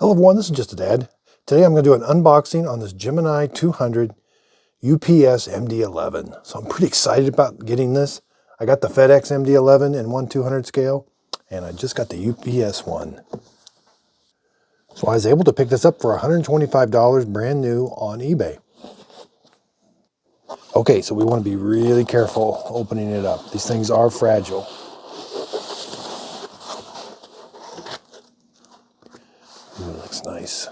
Hello everyone, this is Just a Dad. Today I'm going to do an unboxing on this Gemini 200 UPS MD-11. So I'm pretty excited about getting this. I got the FedEx MD-11 in 1/200 scale, and I just got the UPS one. So I was able to pick this up for $125 brand new on eBay. Okay, so we want to be really careful opening it up. These things are fragile. Ooh, it looks nice.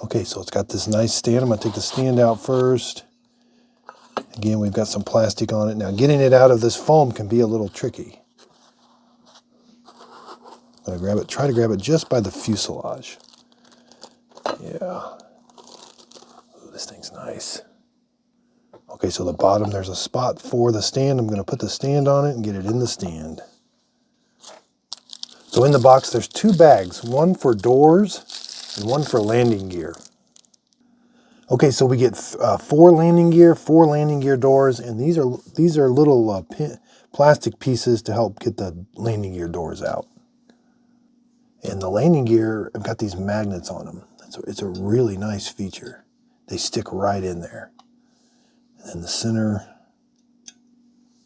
Okay, so it's got this nice stand. I'm going to take the stand out first. Again, we've got some plastic on it. Now, getting it out of this foam can be a little tricky. I'm going to try to grab it just by the fuselage. Yeah. Ooh, this thing's nice. Okay, so the bottom, there's a spot for the stand. I'm going to put the stand on it and get it in the stand. So in the box, there's two bags, one for doors and one for landing gear. Okay, so we get four landing gear doors, and these are little plastic pieces to help get the landing gear doors out. And the landing gear have got these magnets on them. It's a really nice feature. They stick right in there. And in the center,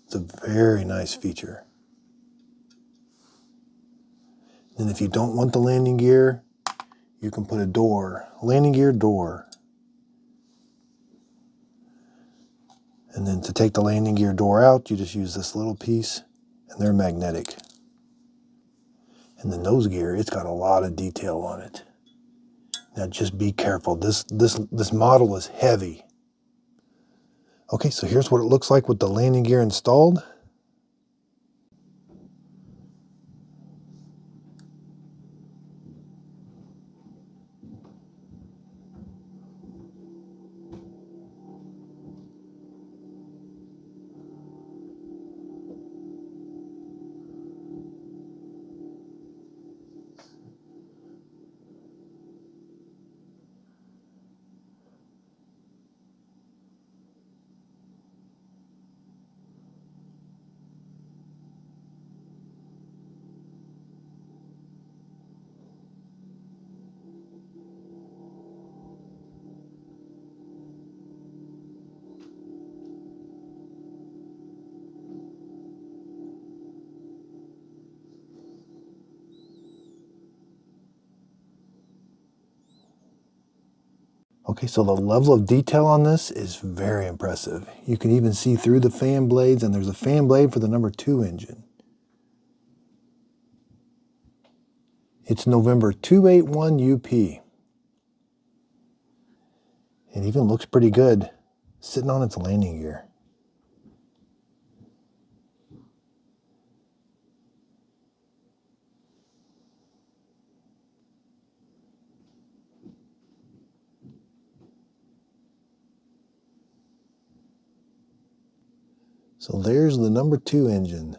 it's a very nice feature. And if you don't want the landing gear, you can put a landing gear door. And then to take the landing gear door out, you just use this little piece, and they're magnetic. And the nose gear, it's got a lot of detail on it. Now just be careful. This model is heavy. Okay, so here's what it looks like with the landing gear installed. Okay, so the level of detail on this is very impressive. You can even see through the fan blades, and there's a fan blade for the number 2 engine. It's November 281 UP. It even looks pretty good sitting on its landing gear. So there's the number 2 engine.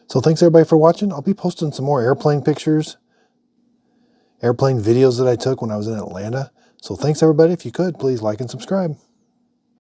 So thanks everybody for watching. I'll be posting some more airplane pictures, airplane videos that I took when I was in Atlanta. So thanks everybody. If you could, please like and subscribe.